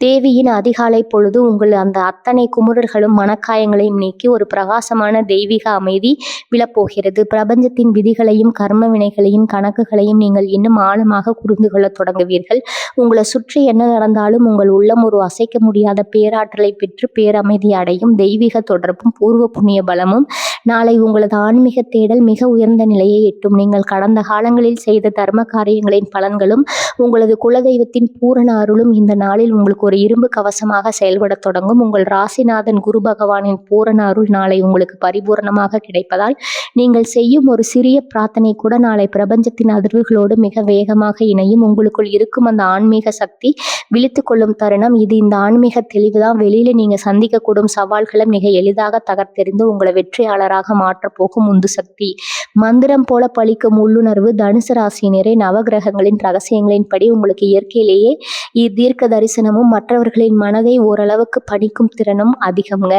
தேவியின் அதிகாலை பொழுது உங்கள் அந்த அத்தனை குமுறல்களும் மனக்காயங்களையும் நீக்கி ஒரு பிரகாசமான தெய்வீக அமைதி விழப்போகிறது. பிரபஞ்சத்தின் விதிகளையும் கர்ம வினைகளையும் கணக்குகளையும் நீங்கள் இன்னும் ஆழமாக புரிந்து கொள்ள தொடங்குவீர்கள். உங்களை சுற்றி என்ன நடந்தாலும் உங்கள் உள்ளம் ஒரு அசைக்க முடியாத பேராற்றலை பெற்று பேரமைதி அடையும். தெய்வீக தொடர்பும் பூர்வ புண்ணிய பலமும் நாளை உங்களது ஆன்மீக தேடல் மிக உயர்ந்த நிலையை எட்டும். நீங்கள் கடந்த காலங்களில் செய்த தர்ம காரியங்களின் பலன்களும் உங்களது குலதெய்வத்தின் பூரண அருளும் இந்த நாளில் உங்களுக்கு ஒரு இரும்பு கவசமாக செயல்பட தொடங்கும். உங்கள் ராசிநாதன் குரு பகவானின் பூரண அருள் நாளை உங்களுக்கு பரிபூர்ணமாக கிடைப்பதால் நீங்கள் செய்யும் ஒரு சிறிய பிரார்த்தனை கூட நாளை பிரபஞ்சத்தின் அதிர்வுகளோடு மிக வேகமாக இணையும். உங்களுக்குள் இருக்கும் அந்த ஆன்மீக சக்தி விழித்து கொள்ளும் தருணம் இது. இந்த ஆன்மீக தெளிவுதான் வெளியில நீங்க சந்திக்கக்கூடும் சவால்களை மிக எளிதாக தகர்த்தெறிந்து உங்களை வெற்றியாளராக மாற்றப் போகும் உந்து சக்தி. மந்திரம் போல பலிக்கும் உள்ளுணர்வு. தனுசு ராசியினரே, நவகிரகங்களின் ரகசியங்களின்படி உங்களுக்கு இயற்கையிலேயே தீர்க்க தரிசனமும் மற்றவர்களின் மனதை ஓரளவுக்கு படிக்கும் திறனும் அதிகம்ங்க.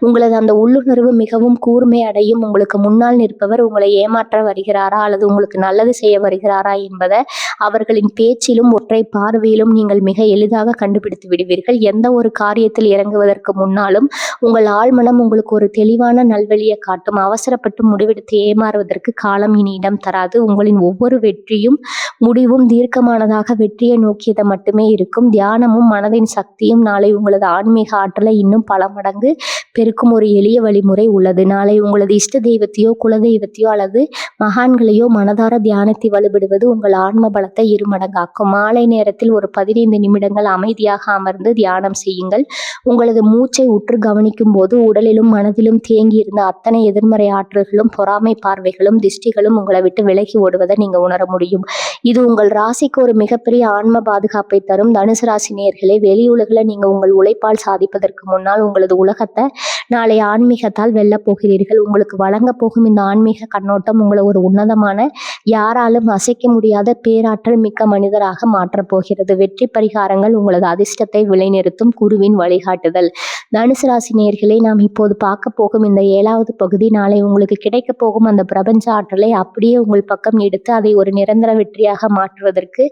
உங்களது அந்த உள்ளுணர்வு மிகவும் கூர்மை அடையும். உங்களுக்கு முன்னால் நிற்பவர் உங்களை ஏமாற்ற வருகிறாரா அல்லது உங்களுக்கு நல்லது செய்ய வருகிறாரா என்பதை அவர்களின் பேச்சிலும் ஒற்றை பார்வையிலும் நீங்கள் மிக எளிதாக கண்டுபிடித்து விடுவீர்கள். எந்த ஒரு காரியத்தில் இறங்குவதற்கு முன்னாலும் உங்கள் ஆழ்மனம் உங்களுக்கு ஒரு தெளிவான நல்வழியை காட்டும். அவசரப்பட்டு முடிவெடுத்து ஏமாறுவதற்கு காலம் இனி இடம் தராது. உங்களின் ஒவ்வொரு வெற்றியும் முடிவும் தீர்க்கமானதாக வெற்றியை நோக்கியதை மட்டுமே இருக்கும். தியானமும் மனதின் சக்தியும் நாளை உங்களது ஆன்மீக ஆற்றலை இன்னும் பல மடங்கு பெருக்கும் ஒரு எளிய வழிமுறை உள்ளது. நாளை உங்களது இஷ்ட தெய்வத்தையோ குலதெய்வத்தையோ அல்லது மகான்களையோ மனதார தியானத்தை வலுவிடுவது உங்கள் ஆன்ம பலத்தை இருமடங்காக்கும். மாலை நேரத்தில் ஒரு 15 நிமிடங்கள் அமைதியாக அமர்ந்து தியானம் செய்யுங்கள். உங்களது மூச்சை உற்று கவனிக்கும் போது உடலிலும் மனதிலும் தேங்கி இருந்த அத்தனை எதிர்மறை ஆற்றல்களும் பொறாமை பார்வைகளும் திஷ்டிகளும் உங்களை விட்டு விலகி ஓடுவதை நீங்க உணர முடியும். இது உங்கள் ராசிக்கு ஒரு மிகப்பெரிய ஆன்ம பாதுகாப்பை தரும். தனுசு ராசி நேயர்களே, வெளியுலகில் நீங்க உங்கள் உழைப்பால் சாதிப்பதற்கு முன்னால் உங்களது உலகத்தை நாளை ஆன்மீகத்தால் வெல்லப் போகிறீர்கள். உங்களுக்கு வழங்க போகும் இந்த ஆன்மீக கண்ணோட்டம் உங்களை ஒரு உன்னதமான, யாராலும் அசைக்க முடியாத பேராற்றல் மிக்க மனிதராக மாற்றப் போகிறது. வெற்றி பரிகாரங்கள் உங்களது அதிர்ஷ்டத்தை விலைநிறுத்தும் குருவின் வழிகாட்டுதல். தனுசு ராசி நேயர்களே, நாம் இப்போது பார்க்க போகும் இந்த 7வது பகுதி பகுதி நாளை உங்களுக்கு கிடைக்க போகும் அந்த பிரபஞ்ச ஆற்றலை அப்படியே உங்கள் பக்கம் எடுத்து அதை ஒரு நிரந்தர வெற்றியாக மாற்றுவதற்கு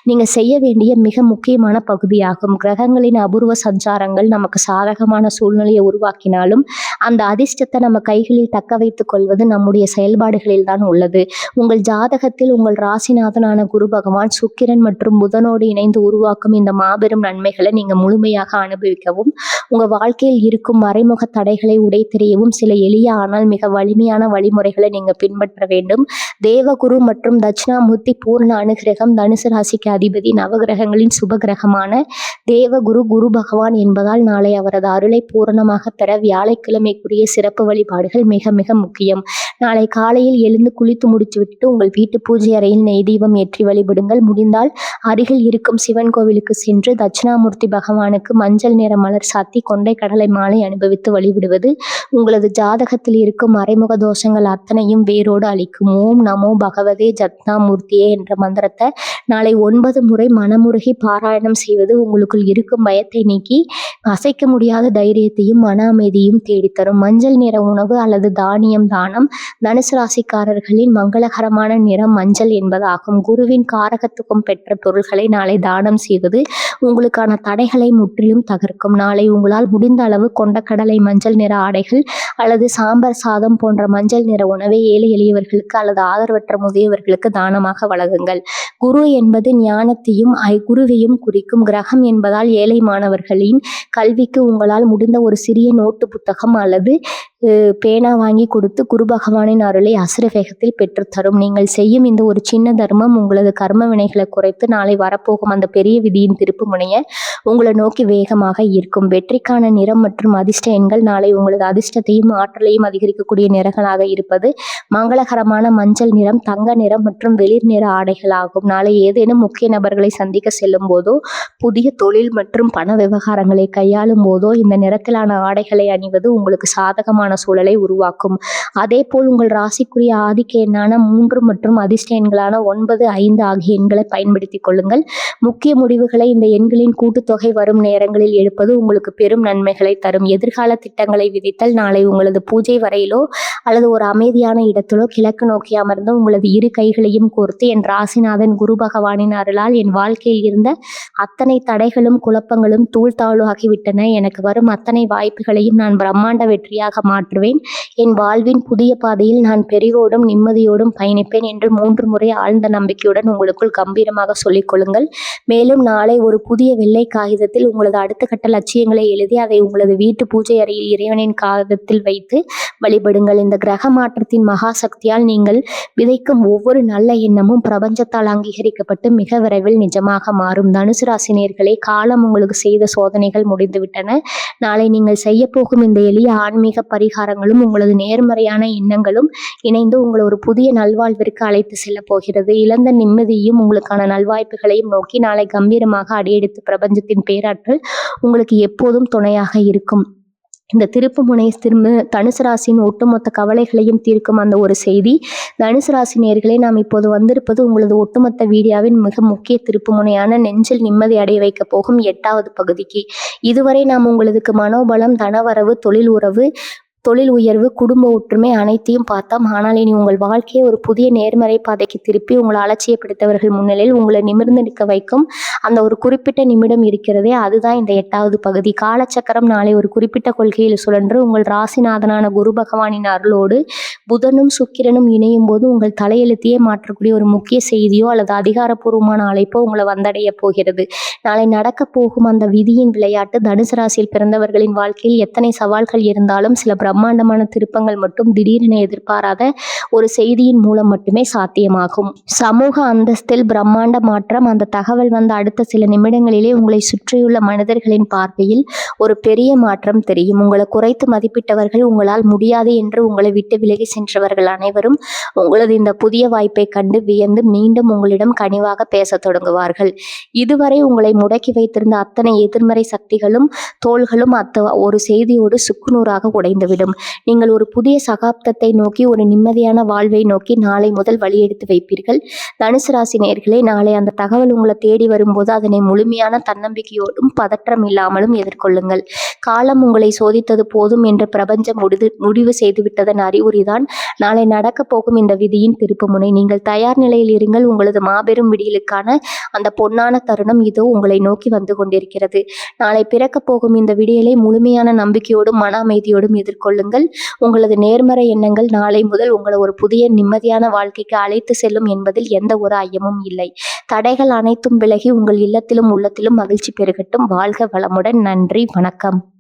நீங்க செய்ய வேண்டிய மிக முக்கியமான பகுதியாகும். கிரகங்களின் அபூர்வ சஞ்சாரங்கள் நமக்கு சாதகமான சூழ்நிலையை உருவாக்கினாலும் அந்த அதிர்ஷ்டத்தை நம்ம கைகளில் தக்க வைத்துக் கொள்வது நம்முடைய செயல்பாடுகளில் தான் உள்ளது. உங்கள் ஜாதகத்தில் உங்கள் ராசிநாதனான குரு பகவான் சுக்கிரன் மற்றும் புதனோடு இணைந்து உருவாக்கும் இந்த மாபெரும் நன்மைகளை நீங்க முழுமையாக அனுபவிக்கவும் உங்க வாழ்க்கையில் இருக்கும் மறைமுக தடைகளை உடைத்தெறியவும் சில எளிய ஆனால் மிக வலிமையான வழிமுறைகளை நீங்க பின்பற்ற வேண்டும். தேவகுரு மற்றும் தட்சிணாமூர்த்தி பூர்ண அனுகிரகம் தனுசு ராசிக்கு அதிபதி நவகிரகங்களின் சுப கிரகமான தேவகுரு குரு பகவான் என்பதால் நாளை அவரது அருளை பூரணமாக பெற வியாழக்கிழமைக்குரிய சிறப்பு வழிபாடுகள் மிக மிக முக்கியம். நாளை காலையில் எழுந்து குளித்து முடித்து விட்டு உங்கள் வீட்டு பூஜை அறையில் நெய் தீபம் ஏற்றி வழிபடுங்கள். முடிந்தால் அருகில் இருக்கும் சிவன் கோவிலுக்கு சென்று தட்சிணாமூர்த்தி பகவானுக்கு மஞ்சள் நிற மலர் சாத்தி கொண்டை கடலை மாலை அனுபவித்து வழிபடுவது உங்களது ஜாதகத்தில் இருக்கும் மறைமுக தோஷங்கள் அத்தனையும் வேரோடு அளிக்கும். ஓம் நமோ பகவதே தட்சிணாமூர்த்தியே என்ற மந்திரத்தை நாளை 9 முறை மனமுருகி பாராயணம் செய்வது உங்களுக்குள் இருக்கும் பயத்தை நீக்கி அசைக்க முடியாத தைரியத்தையும் மன அமைதியும் தேடித்தரும். மஞ்சள் நிற உணவு அல்லது தானியம் தானம் தனுசு ராசிக்காரர்களின் மங்களகரமான நிறம் மஞ்சள் என்பதாகும். குருவின் காரகத்துவம் பெற்ற பொருள்களை நாளை தானம் செய்வது உங்களுக்கான தடைகளை முற்றிலும் தகர்க்கும். நாளை உங்களால் முடிந்த அளவு கொண்டக்கடலை மஞ்சள் நிற ஆடைகள் அல்லது சாம்பார் சாதம் போன்ற மஞ்சள் நிற உணவை ஏழை எளியவர்களுக்கு அல்லது ஆதரவற்ற முதியவர்களுக்கு தானமாக வழங்குங்கள். குரு என்பது ஞானத்தையும் குருவையும் குறிக்கும் கிரகம் என்பதால் ஏழை மாணவர்களின் கல்விக்கு உங்களால் முடிந்த ஒரு சிறிய நோட்டு புத்தகம் அல்லது பேனா வாங்கி கொடுத்து குரு பகவானின் அருளை அசுர வேகத்தில் பெற்றுத்தரும். நீங்கள் செய்யும் இந்த ஒரு சின்ன தர்மம் உங்களது கர்ம வினைகளை குறைத்து நாளை வரப்போகும் அந்த பெரிய விதியின் திருப்பு முனைய உங்களை நோக்கி வேகமாக ஈர்க்கும். வெற்றிக்கான நிறம் மற்றும் அதிர்ஷ்ட எண்கள் நாளை உங்களது அதிர்ஷ்டத்தையும் ஆற்றலையும் அதிகரிக்கக்கூடிய நிறங்களாக இருப்பது மங்களகரமான மஞ்சள் நிறம், தங்க நிறம் மற்றும் வெளிர் நிற ஆடைகள் ஆகும். நாளை ஏதேனும் முக்கிய நபர்களை சந்திக்க செல்லும் போதோ புதிய தொழில் மற்றும் பண விவகாரங்களை கையாளும் போதோ இந்த நிறத்திலான ஆடைகளை அணிவது உங்களுக்கு சாதகமான சூழலை உருவாக்கும். அதே போல் உங்கள் ராசிக்குரிய ஆதிக்க எண்ணான 3 மற்றும் அதிர்ஷ்ட எண்களான 9, 5 ஆகிய எண்களை பயன்படுத்திக் கொள்ளுங்கள். முக்கிய முடிவுகளை இந்த எண்களின் கூட்டுத்தொகை வரும் நேரங்களில் எடுப்பது உங்களுக்கு பெரும் நன்மைகளை தரும். எதிர்கால திட்டங்களை விதித்தல் நாளை உங்களது பூஜை வரையிலோ அல்லது ஒரு அமைதியான இடத்திலோ கிழக்கு நோக்கி அமர்ந்து உங்களது இரு கைகளையும் கோர்த்து என் ராசிநாதன் குரு பகவானின் அருளால் என் வாழ்க்கையில் இருந்த அத்தனை தடைகளும் குழப்பங்களும் தூள்தாழ்வாகிவிட்டன. எனக்கு வரும் அத்தனை வாய்ப்புகளையும் நான் பிரம்மாண்ட வெற்றியாக மாற்றுவேன். என் வாழ்வின் புதிய பாதையில் நான் பெரியோடும் நிம்மதியோடும் பயணிப்பேன் என்று 3 முறை ஆழ்ந்த நம்பிக்கையுடன் உங்களுக்குள் கம்பீரமாக சொல்லிக் கொள்ளுங்கள். மேலும் நாளை ஒரு புதிய வெள்ளை காகிதத்தில் உங்களது அடுத்த கட்ட லட்சியங்களை எழுதி அதை உங்களது வீட்டு பூஜை அறையில் இறைவனின் காகிதத்தில் வைத்து வழிபடுங்கள். இந்த கிரக மாற்றத்தின் மகா சக்தியால் நீங்கள் விதைக்கும் ஒவ்வொரு நல்ல எண்ணமும் பிரபஞ்சத்தால் அங்கீகரிக்கப்பட்டு மிக விரைவில் நிஜமாக மாறும். தனுசு ராசினியர்களே, காலம் உங்களுக்கு செய்த சோதனைகள் முடிந்துவிட்டன. நாளை நீங்கள் செய்ய போகும் இந்த எளிய ஆன்மீக பரிகாரங்களும் உங்களது நேர்மறையான எண்ணங்களும் இணைந்து உங்களை ஒரு புதிய நல்வாழ்விற்கு அழைத்து செல்ல போகிறது. இழந்த நிம்மதியையும் உங்களுக்கான நல்வாய்ப்புகளையும் நோக்கி நாளை கம்பீரமாக அடியெடுத்து பிரபஞ்சத்தின் பேராற்றல் உங்களுக்கு எப்போதும் துணையாக இருக்கும். இந்த திருப்பு முனை தனுசு ராசியின் ஒட்டுமொத்த கவலைகளையும் தீர்க்கும் அந்த ஒரு செய்தி. தனுசு ராசி நேயர்களே, நாம் இப்போது வந்திருப்பது உங்களது ஒட்டுமொத்த வீடியோவின் மிக முக்கிய திருப்பு முனையான நெஞ்சில் நிம்மதி அடைய வைக்க போகும் 8வது பகுதிக்கு. இதுவரை நாம் உங்களுக்கு மனோபலம், தனவரவு, தொழில் உயர்வு, குடும்ப ஒற்றுமை அனைத்தையும் பார்த்தோம். ஆனால் இனி உங்கள் வாழ்க்கையை ஒரு புதிய நேர்மறை பாதைக்கு திருப்பி உங்களை அலட்சியப்படுத்தவர்கள் முன்னிலையில் உங்களை நிமிர்ந்து நிற்க வைக்கும் அந்த ஒரு குறிப்பிட்ட நிமிடம் இருக்கிறதே, அதுதான் இந்த 8வது பகுதி. காலச்சக்கரம் நாளை ஒரு குறிப்பிட்ட கொள்கையில் சுழன்று உங்கள் ராசிநாதனான குரு பகவானின் அருளோடு புதனும் சுக்கிரனும் இணையும் போது உங்கள் தலையெழுத்தையே மாற்றக்கூடிய ஒரு முக்கிய செய்தியோ அல்லது அதிகாரப்பூர்வமான அழைப்போ உங்களை வந்தடைய போகிறது. நாளை நடக்க போகும் அந்த விதியின் விளையாட்டு தனுசு ராசியில் பிறந்தவர்களின் வாழ்க்கையில் எத்தனை சவால்கள் இருந்தாலும் சில பிரம்மாண்டமான திருப்பங்கள் மட்டும் திடீரென எதிர்பாராத ஒரு செய்தியின் மூலம் மட்டுமே சாத்தியமாகும். சமூக அந்தஸ்தில் பிரம்மாண்ட மாற்றம். அந்த தகவல் வந்த அடுத்த சில நிமிடங்களிலே உங்களை சுற்றியுள்ள மனிதர்களின் பார்வையில் ஒரு பெரிய மாற்றம் தெரியும். உங்களை குறைத்து மதிப்பிட்டவர்கள், உங்களால் முடியாது என்று உங்களை விட்டு விலகி சென்றவர்கள் அனைவரும் உங்களது இந்த புதிய வாய்ப்பை கண்டு வியந்து மீண்டும் உங்களிடம் கனிவாக பேச தொடங்குவார்கள். இதுவரை உங்களை முடக்கி வைத்திருந்த அத்தனை எதிர்மறை சக்திகளும் தோள்களும் ஒரு செய்தியோடு சுக்குநூறாக உடைந்துவிடும். வேண்டும். நீங்கள் ஒரு புதிய சகாப்தத்தை நோக்கி, ஒரு நிம்மதியான வாழ்வை நோக்கி நாளை முதல் வழி எடுத்து வைப்பீர்கள். தனுசு ராசி நேயர்களே, நாளை அந்த தகவல் உங்களை தேடி வரும்போது அதனை முழுமையான தன்னம்பிக்கையோடும் பதற்றம் இல்லாமலும் எதிர்கொள்ளுங்கள். காலம் உங்களை சோதித்தது போதும் என்று பிரபஞ்சம் முடிவு செய்துவிட்டதன் அறிகுறிதான் நாளை நடக்கப் போகும் இந்த விதியின் திருப்புமுனை. நீங்கள் தயார் நிலையில் இருங்கள். உங்களது மாபெரும் விடியலுக்கான அந்த பொன்னான தருணம் இதோ உங்களை நோக்கி வந்து கொண்டிருக்கிறது. நாளை பிறக்கப் போகும் இந்த விடியலை முழுமையான நம்பிக்கையோடும் மன அமைதியோடும் எதிர்கொள்ளுங்கள். உங்களது நேர்மறை எண்ணங்கள் நாளை முதல் உங்களை ஒரு புதிய நிம்மதியான வாழ்க்கைக்கு அழைத்து செல்லும் என்பதில் எந்த ஒரு ஐயமும் இல்லை. தடைகள் அனைத்தும் விலகி உங்கள் இல்லத்திலும் உள்ளத்திலும் மகிழ்ச்சி பெருகட்டும். வாழ்க வளமுடன். நன்றி, வணக்கம்.